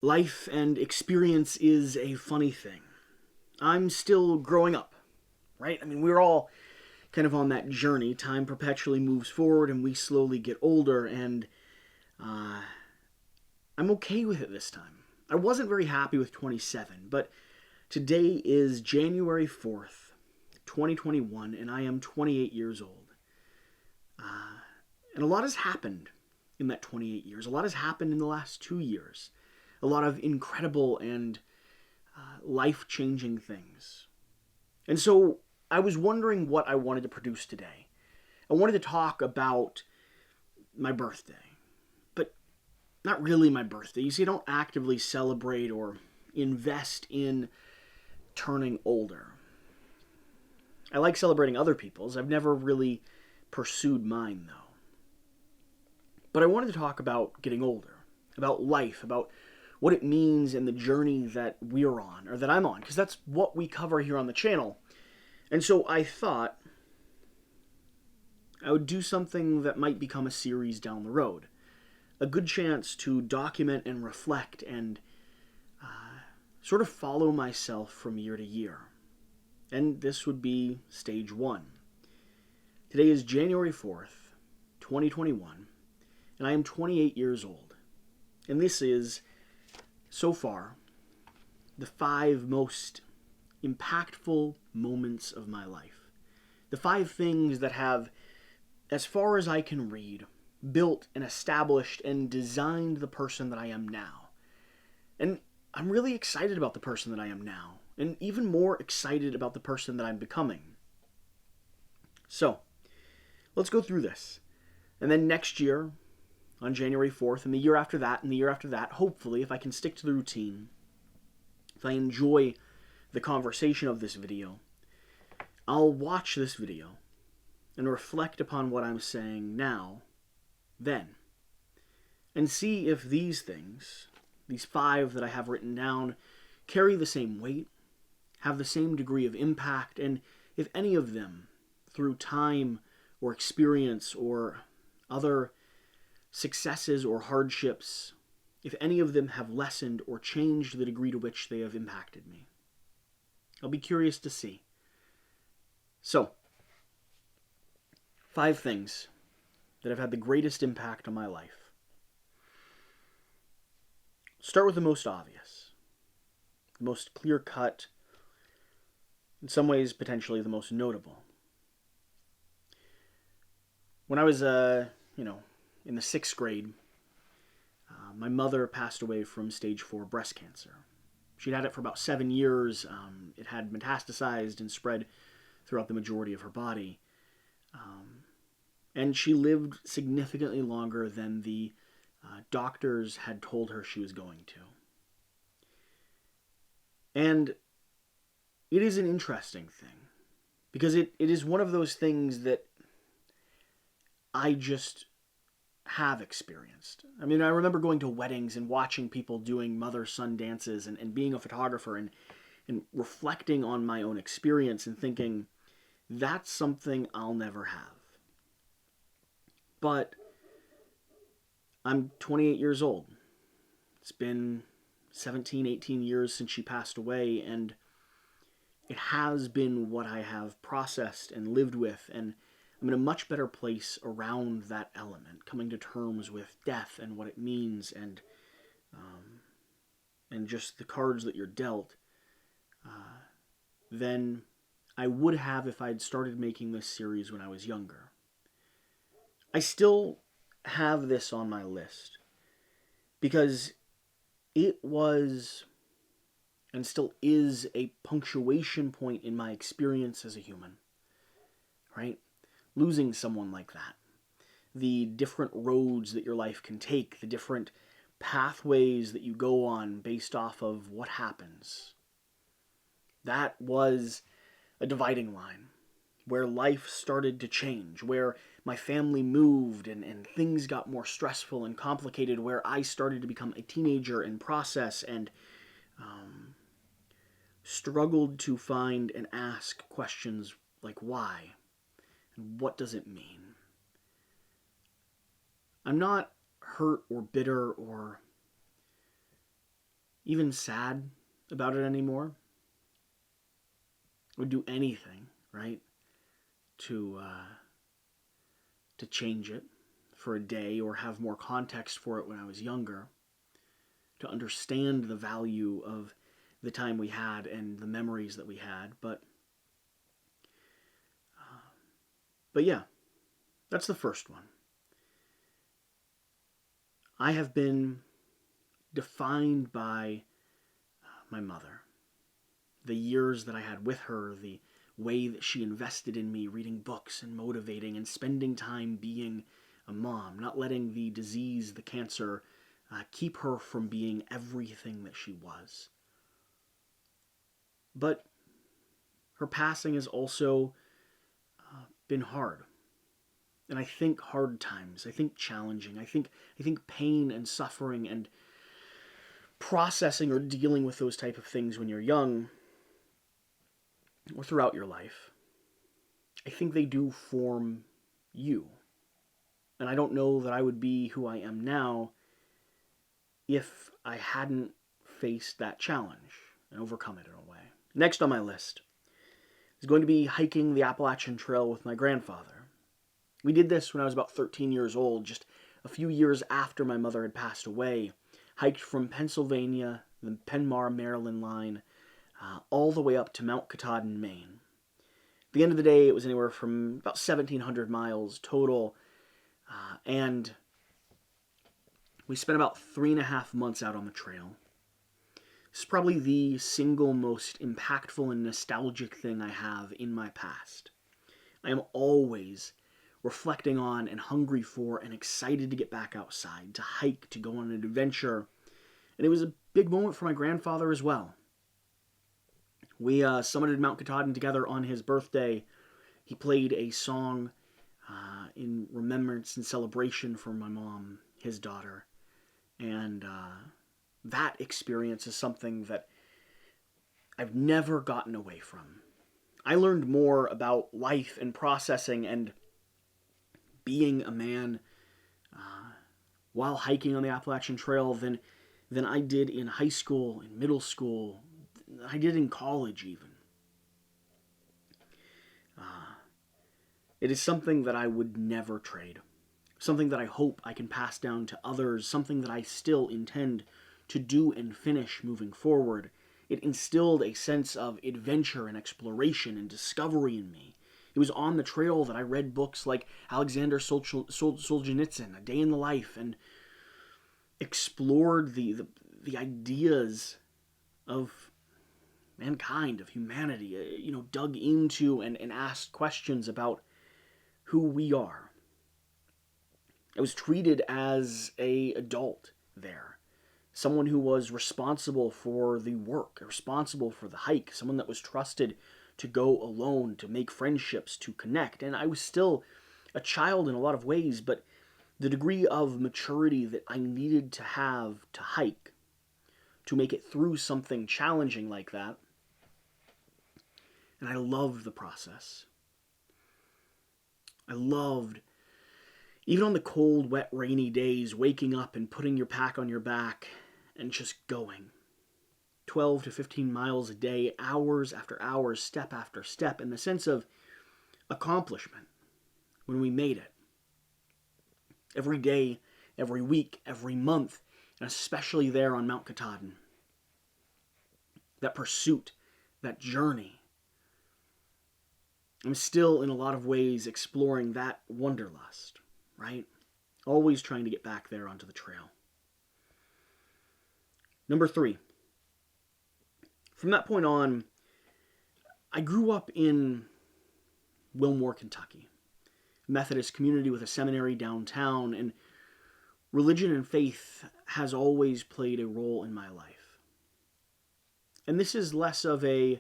Life and experience is a funny thing. I'm still growing up, right? I mean, we're all kind of on that journey. Time perpetually moves forward and we slowly get older, and uh, I'm okay with it this time. I wasn't very happy with 27, but today is January 4th, 2021, and I am 28 years old. And a lot has happened in that 28 years. A lot has happened in the last 2 years. A lot of incredible and life changing things. And so I was wondering what I wanted to produce today. I wanted to talk about my birthday, but not really my birthday. You see, I don't actively celebrate or invest in turning older. I like celebrating other people's. I've never really pursued mine, though. But I wanted to talk about getting older, about life, about what it means and the journey that we're on, or that I'm on, because that's what we cover here on the channel. And so I thought I would do something that might become a series down the road. A good chance to document and reflect and sort of follow myself from year to year. And this would be stage one. Today is January 4th, 2021, and I am 28 years old. And this is, so far, the 5 most impactful moments of my life. The 5 things that have, as far as I can read, built and established and designed the person that I am now. And I'm really excited about the person that I am now, and even more excited about the person that I'm becoming. So, let's go through this. And then next year, on January 4th, and the year after that, and the year after that, hopefully, if I can stick to the routine, if I enjoy the conversation of this video, I'll watch this video and reflect upon what I'm saying now, then, and see if these things, these 5 that I have written down, carry the same weight, have the same degree of impact, and if any of them, through time or experience or other successes or hardships, if any of them have lessened or changed the degree to which they have impacted me. I'll be curious to see. So, 5 things that have had the greatest impact on my life. Start with the most obvious, the most clear-cut, in some ways potentially the most notable. When I was, in the 6th grade, my mother passed away from stage 4 breast cancer. She'd had it for about 7 years. It had metastasized and spread throughout the majority of her body. And she lived significantly longer than the doctors had told her she was going to. And it is an interesting thing, because it is one of those things that I just have experienced. I mean, I remember going to weddings and watching people doing mother-son dances and being a photographer and reflecting on my own experience and thinking, that's something I'll never have. But I'm 28 years old. It's been 17, 18 years since she passed away, and it has been what I have processed and lived with, and I'm in a much better place around that element, coming to terms with death and what it means, and just the cards that you're dealt, than I would have if I'd started making this series when I was younger. I still have this on my list because it was and still is a punctuation point in my experience as a human, right? Losing someone like that, the different roads that your life can take, the different pathways that you go on based off of what happens. That was a dividing line where life started to change, where my family moved and things got more stressful and complicated, where I started to become a teenager and process and struggled to find and ask questions like why and what does it mean. I'm not hurt or bitter or even sad about it anymore. I would do anything, right, to change it for a day or have more context for it when I was younger, to understand the value of the time we had and the memories that we had. But yeah, that's the first one. I have been defined by my mother. The years that I had with her, the way that she invested in me, reading books and motivating and spending time being a mom, not letting the disease, the cancer, keep her from being everything that she was. But her passing has also been hard. And I think hard times, I think challenging, I think pain and suffering and processing or dealing with those type of things when you're young or throughout your life, I think they do form you. And I don't know that I would be who I am now if I hadn't faced that challenge and overcome it in a way. Next on my list is going to be hiking the Appalachian Trail with my grandfather. We did this when I was about 13 years old, just a few years after my mother had passed away. Hiked from Pennsylvania, the Penmar, Maryland line, all the way up to Mount Katahdin, Maine. At the end of the day, it was anywhere from about 1,700 miles total, and we spent about 3.5 months out on the trail. It's probably the single most impactful and nostalgic thing I have in my past. I am always reflecting on and hungry for and excited to get back outside, to hike, to go on an adventure. And it was a big moment for my grandfather as well. We summited Mount Katahdin together on his birthday. He played a song in remembrance and celebration for my mom, his daughter. And that experience is something that I've never gotten away from. I learned more about life and processing and being a man while hiking on the Appalachian Trail than I did in high school, in middle school, I did in college even. It is something that I would never trade. Something that I hope I can pass down to others, something that I still intend to do and finish moving forward. It instilled a sense of adventure and exploration and discovery in me. It was on the trail that I read books like Alexander Solzhenitsyn, A Day in the Life, and explored the ideas of mankind, of humanity, dug into and asked questions about who we are. I was treated as an adult there. Someone who was responsible for the work, responsible for the hike, someone that was trusted to go alone, to make friendships, to connect. And I was still a child in a lot of ways, but the degree of maturity that I needed to have to hike, to make it through something challenging like that, and I loved the process. I loved, even on the cold, wet, rainy days, waking up and putting your pack on your back and just going. 12 to 15 miles a day, hours after hours, step after step, and the sense of accomplishment when we made it. Every day, every week, every month, and especially there on Mount Katahdin. That pursuit, that journey. I'm still, in a lot of ways, exploring that wanderlust, right? Always trying to get back there onto the trail. Number 3. From that point on, I grew up in Wilmore, Kentucky. Methodist community with a seminary downtown, and religion and faith has always played a role in my life. And this is less of a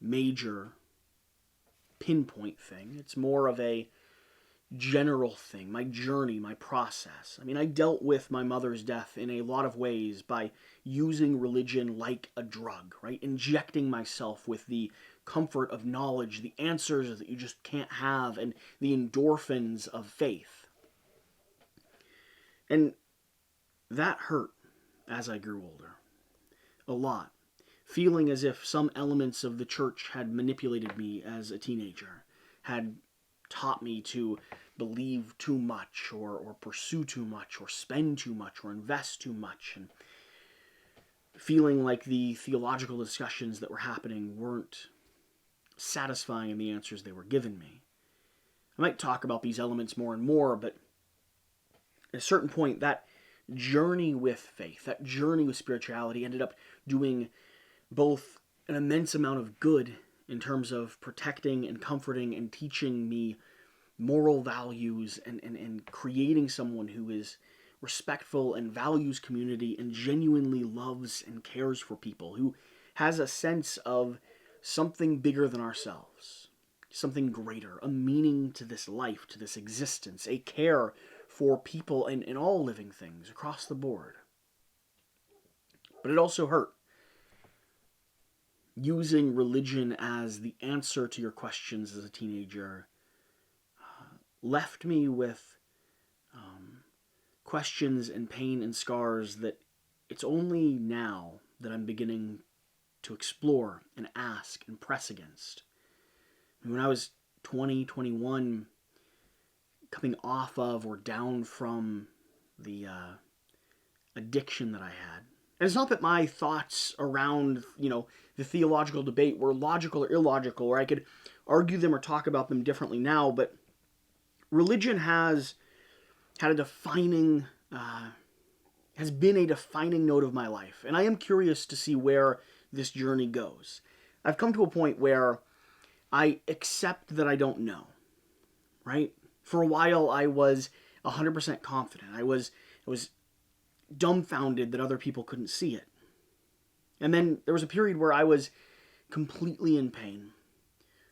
major pinpoint thing. It's more of a general thing, my journey, my process. I mean, I dealt with my mother's death in a lot of ways by using religion like a drug, right? Injecting myself with the comfort of knowledge, the answers that you just can't have, and the endorphins of faith. And that hurt. as I grew older. A lot. Feeling as if some elements of the church had manipulated me as a teenager, had taught me to believe too much, or pursue too much, or spend too much, or invest too much, and feeling like the theological discussions that were happening weren't satisfying in the answers they were giving me. I might talk about these elements more and more, but at a certain point, that journey with faith, that journey with spirituality ended up doing both an immense amount of good in terms of protecting and comforting and teaching me moral values and creating someone who is respectful and values community and genuinely loves and cares for people, who has a sense of something bigger than ourselves, something greater, a meaning to this life, to this existence, a care for people and all living things across the board. But it also hurt. Using religion as the answer to your questions as a teenager left me with questions and pain and scars that it's only now that I'm beginning to explore and ask and press against. When I was 20, 21, coming off of or down from the addiction that I had. And it's not that my thoughts around, the theological debate were logical or illogical, or I could argue them or talk about them differently now, but religion has had has been a defining note of my life. And I am curious to see where this journey goes. I've come to a point where I accept that I don't know, right? For a while, I was 100% confident. I was dumbfounded that other people couldn't see it. And then there was a period where I was completely in pain,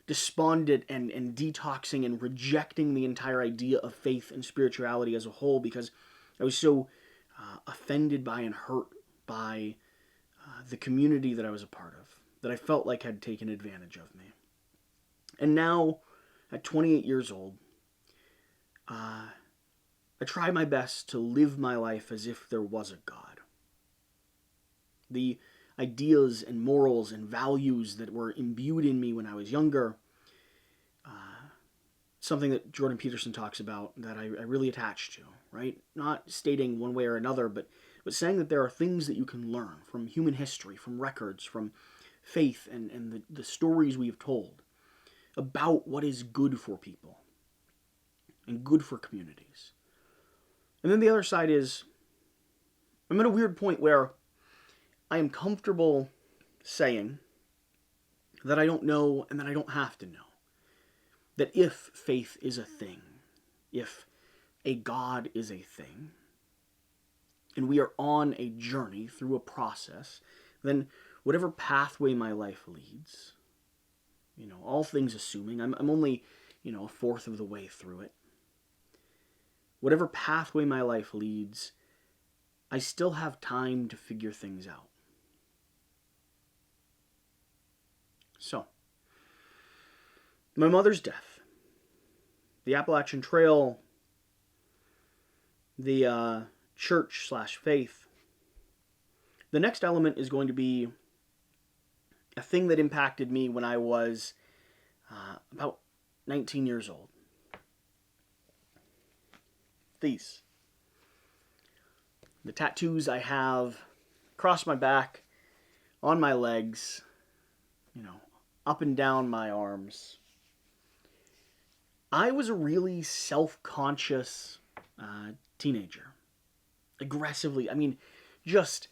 despondent and detoxing and rejecting the entire idea of faith and spirituality as a whole because I was so offended by and hurt by the community that I was a part of, that I felt like had taken advantage of me. And now, at 28 years old, I try my best to live my life as if there was a God. The ideas and morals and values that were imbued in me when I was younger, something that Jordan Peterson talks about that I really attach to, right? Not stating one way or another, but saying that there are things that you can learn from human history, from records, from faith and the stories we've told about what is good for people and good for communities. And then the other side is, I'm at a weird point where I am comfortable saying that I don't know and that I don't have to know. That if faith is a thing, if a God is a thing, and we are on a journey through a process, then whatever pathway my life leads, all things assuming, I'm only, a fourth of the way through it. Whatever pathway my life leads, I still have time to figure things out. So, my mother's death, the Appalachian Trail, the church/faith. The next element is going to be a thing that impacted me when I was about 19 years old. These. The tattoos I have across my back, on my legs, up and down my arms. I was a really self-conscious teenager. Aggressively, just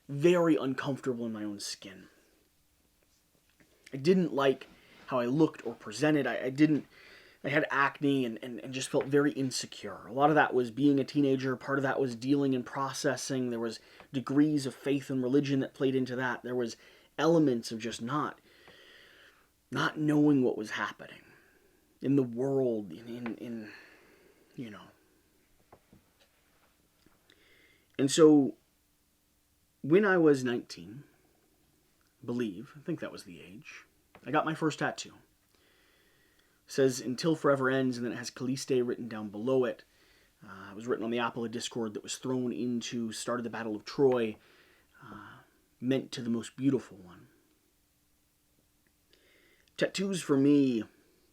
very uncomfortable in my own skin. I didn't like how I looked or presented. I had acne and just felt very insecure. A lot of that was being a teenager. Part of that was dealing and processing. There was degrees of faith and religion that played into that. There was elements of just not knowing what was happening in the world, in. And so, when I was 19, I think that was the age, I got my first tattoo. It says, "Until Forever Ends," and then it has Caliste written down below it. It was written on the Apple Discord that was thrown into, started the Battle of Troy. meant to the most beautiful one. Tattoos for me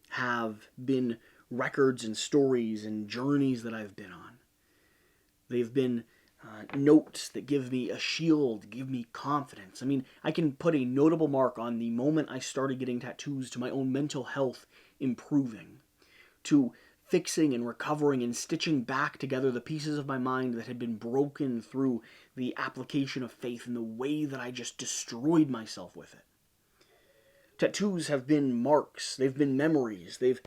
have been records and stories and journeys that I've been on. They've been notes that give me a shield, give me confidence. I mean, I can put a notable mark on the moment I started getting tattoos to my own mental health improving, to fixing and recovering and stitching back together the pieces of my mind that had been broken through the application of faith and the way that I just destroyed myself with it. Tattoos have been marks, they've been memories, they've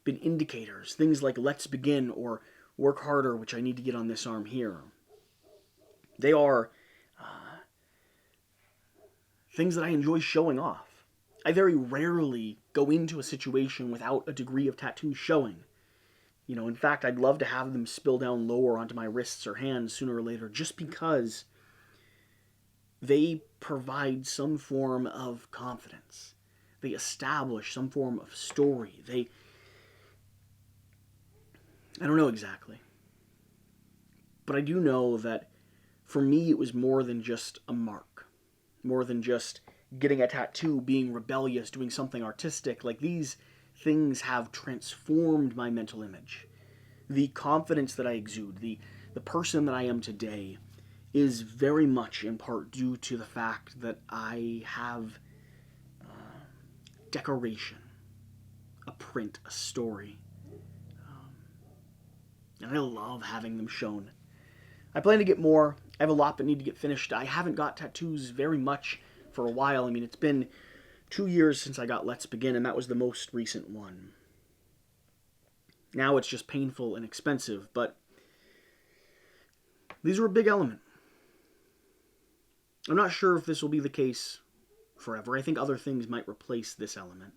been indicators, things like "let's begin" or "work harder," which I need to get on this arm here. They are things that I enjoy showing off. I very rarely go into a situation without a degree of tattoo showing. In fact, I'd love to have them spill down lower onto my wrists or hands sooner or later, just because they provide some form of confidence. They establish some form of story. I don't know exactly. But I do know that for me it was more than just a mark. More than just getting a tattoo, being rebellious, doing something artistic. Like, these things have transformed my mental image. The confidence that I exude, the person that I am today, is very much in part due to the fact that I have decoration, a print, a story. And I love having them shown. I plan to get more. I have a lot that need to get finished. I haven't got tattoos very much for a while. I mean, it's been 2 years since I got Let's Begin, and that was the most recent one. Now it's just painful and expensive, but these are a big element. I'm not sure if this will be the case forever. I think other things might replace this element.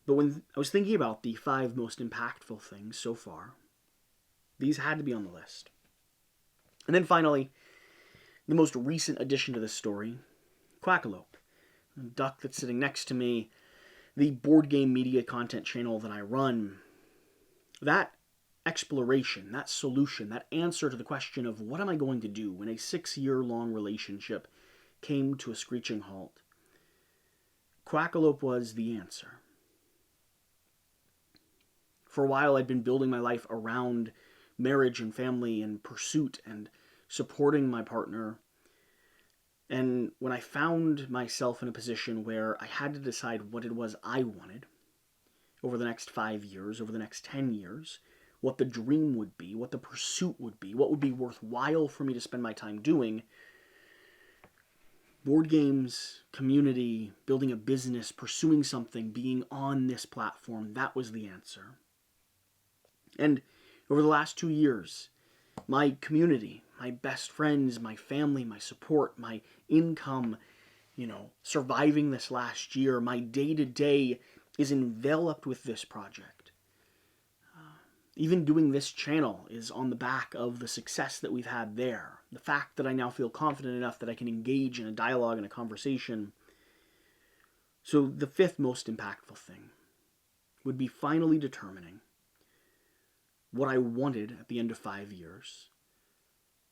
But when I was thinking about the 5 most impactful things so far, these had to be on the list. And then finally, the most recent addition to this story, Quackalope, the duck that's sitting next to me, the board game media content channel that I run. That exploration, that solution, that answer to the question of what am I going to do when a 6-year-long relationship came to a screeching halt, Quackalope was the answer. For a while, I'd been building my life around marriage and family and pursuit and supporting my partner. And when I found myself in a position where I had to decide what it was I wanted over the next 5 years, over the next 10 years, what the dream would be, what the pursuit would be, what would be worthwhile for me to spend my time doing, board games, community, building a business, pursuing something, being on this platform, that was the answer. And over the last 2 years, my community, my best friends, my family, my support, my income, surviving this last year, my day-to-day is enveloped with this project. Even doing this channel is on the back of the success that we've had there. The fact that I now feel confident enough that I can engage in a dialogue and a conversation. So the 5th most impactful thing would be finally determining what I wanted at the end of 5 years,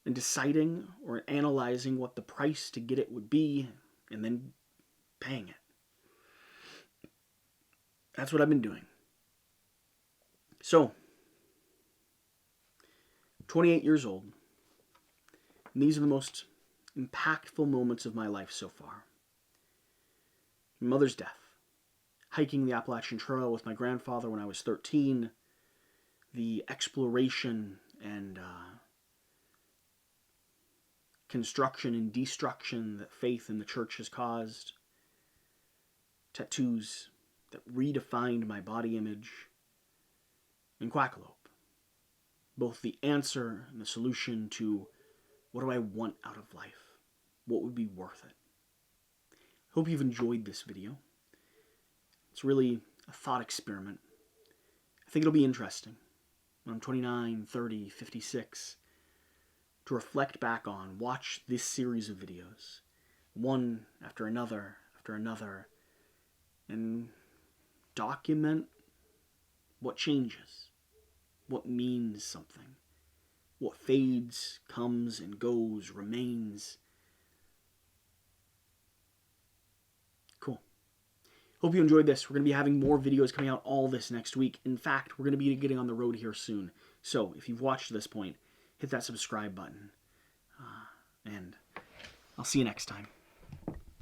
and deciding or analyzing what the price to get it would be, and then paying it. That's what I've been doing. So, 28 years old, and these are the most impactful moments of my life so far. My mother's death, hiking the Appalachian Trail with my grandfather when I was 13, the exploration and construction and destruction that faith in the church has caused, tattoos that redefined my body image, and Quackalope, both the answer and the solution to what do I want out of life, what would be worth it. Hope you've enjoyed this video. It's really a thought experiment. I think it'll be interesting when I'm 29, 30, 56, to reflect back on, watch this series of videos, one after another, and document what changes, what means something, what fades, comes and goes, remains, Hope you enjoyed this. We're going to be having more videos coming out all this next week. In fact, we're going to be getting on the road here soon. So if you've watched to this point, hit that subscribe button. And I'll see you next time.